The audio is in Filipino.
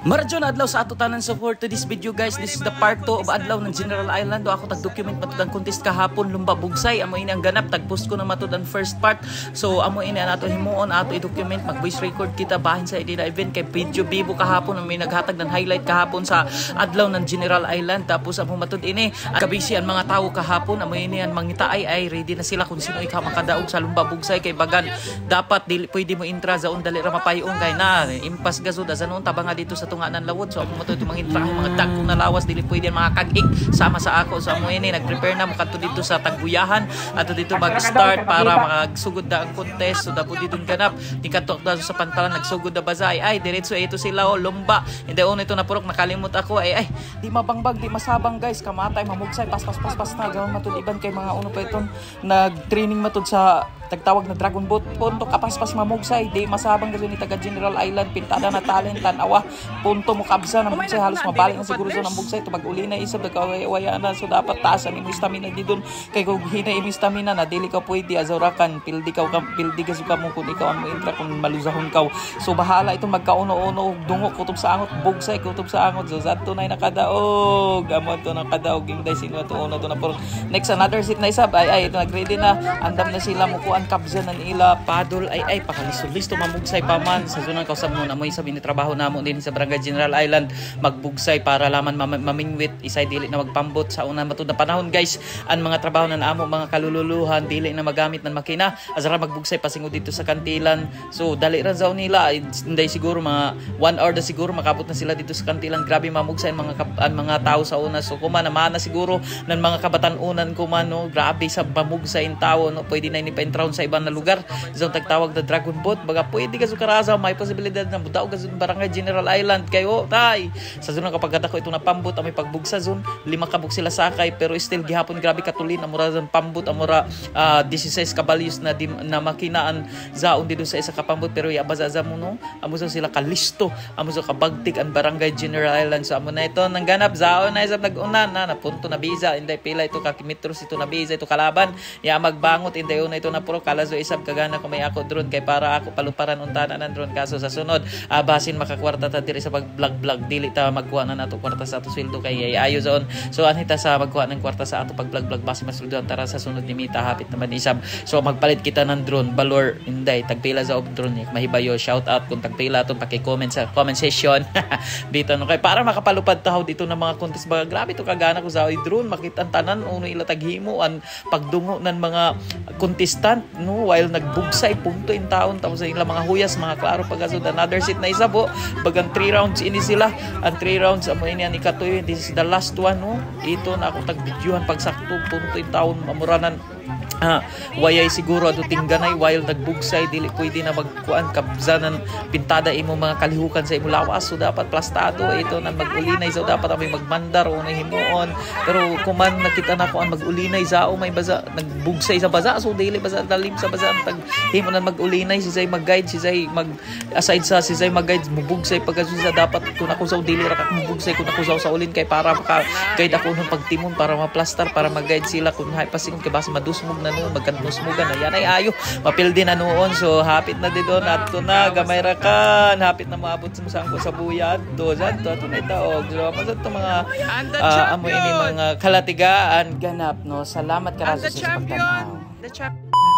Maradyo na adlaw sa ato tanan support to this video guys. This is the part 2 of adlaw ng General Island. Do ako tag-document matud ang contest kahapon Lumba Bugsay. Amo ini ang ganap tag-post ko na matud ang first part. So amo ini ato himuon ato i-document mag-voice record kita bahin sa edina event kay video bibo kahapon may naghatag ng highlight kahapon sa adlaw ng General Island. Tapos amo matud ini kabisi ang mga tawo kahapon amo ini ang mangita ay ready na sila kung sino ikaw makadaog sa Lumba Bugsay kay bagan dapat dili pwede mo intra za dali ra mapayong kay na impas gazud sa noon tabanga dito sa tunga ng lawod. So ako mo ito mga dagkong na lawas dili pwede mga kag-ig sama sa ako. So amo ini nag-prepare na mo kadto dito sa Tagbuyahan ato dito mag-start para magsugod na ang contest. So dapat dito ganap ni kadto sa pantalan nagsugod na bazay ay diretso ito sila Lumba. Hindi ito na purok nakalimot ako ay di mabangbag di masabang guys kamatay mamugsay pas na gawon matud iban kay mga uno pa iton nag-training matud sa tagtawag na Dragon Boat punto kapaspas mamugsay di masabang kasi ni taga General Island pintada na talent tanawa punto mo kabsa ng bugsay halos mabalik na siguro sa ng bugsay to mag-uli na isab nagkawaya na. So dapat taas ang stamina di dun kay kung hina imi stamina na dili ka pwede azurakan pildi ka mo kung ikaw ang mo intra kung maluzahon ka. So bahala itong magkauno-uno dungo kutob sa angot bugsay kutob sa angot. So zadto na nakadaog amo to nakadaog yung day sino to uno to na por next another seat na isab ay ito nag-ready na andam na sila mo ang kabza ng ila padol ay pakalisto mamugsay pa man sa zona kausap mo na mo isabi ni trabaho namo din sa Barangay General Island magbugsay para laman mamingwit isay dili na magpambot sa una matud na panahon guys. Ang mga trabaho na amo mga kalululuhan dili na magamit ng makina azara magbugsay pasingod dito sa kantilan. So dali ra zaw nila inday siguro mga 1 hour na siguro makabot na sila dito sa kantilan. Grabe mamugsay ang mga tao sa una. So kuma naman na siguro ng mga kabatan-unan kuma no grabe sa mamugsay in tao no pwede na ini sa ibang na lugar isang tagtawag na Dragon Boat baga pwede ka sukaraza may posibilidad na mutaw ka sa Barangay General Island kayo tay sa zona kapag ako ito na pambot may pagbugsa zone 5 kabuk sila sakay pero still gihapon grabe katulin amura zon pambot amura 16 kabalyos na makinaan zaon dito sa isa kapambot pero yabazaza mo no amo sila kalisto amo sa kabagtik ang Barangay General Island. So amo na ito nang ganap zaon na isab nag-una na punto na biza inday pila ito ka kilometros ito na biza ito kalaban ya magbangot inday una ito na puro kalazo isab kagana ko may ako drone kay para ako paluparan untanan ng drone kaso sa sunod basin makakwarta ta diri sa pag-vlog dili ta magkuha na nato kwarta sa ato sweldo kay ayo zon. So anita sa magkuha ng kwarta sa ato pag-vlog basin masweldo tara sa sunod ni Mita hapit naman isab. So magpalit kita ng drone balor inday tagpila sa og drone mahibayo shout out kung tagpila aton paki-comment sa comment section dito no kay para makapalupad taw dito ng mga contest baga grabe to kagana ko sa drone makita tanan uno ila taghimo ang pagdungo ng mga contestant no while nagbugsay punto in taon tapos sa ilang mga huyas mga klaro pagkasod another seat na isa po bagang 3 rounds ini sila ang 3 rounds amo ini ani katoy this is the last one no ito na ako tag-videohan pagsakto punto in taon amuranan wayay siguro ato tingganay while nagbugsay dili pwede na magkuan kabzanan pintada imo mga kalihukan sa imo lawas. So dapat plastado ito na mag-ulinay so dapat may magmandar o himuon pero kuman nakita na ko ang mag-ulinay zao may baza nagbugsay sa baza so dili baza dalim sa baza tag himo na mag-ulinay si say mag-guide si say mag-aside sa si say mag-guide mubugsay pagkaso sa dapat kun ako sa dili ra ka mubugsay kun ako sa ulin kay para maka-guide ako ng pagtimon para ma-plaster para mag-guide sila kun hay pasingon kay basta madusmog na no magkanusmugan na yan ay ayo mapildi na noon. So hapit na dito nato na gamay ra kan hapit na maabot sa ko sa buyan to zanto ato na itaog so masat to mga amo ini mga kalatigaan ganap no. Salamat karaso sa pagtanaw.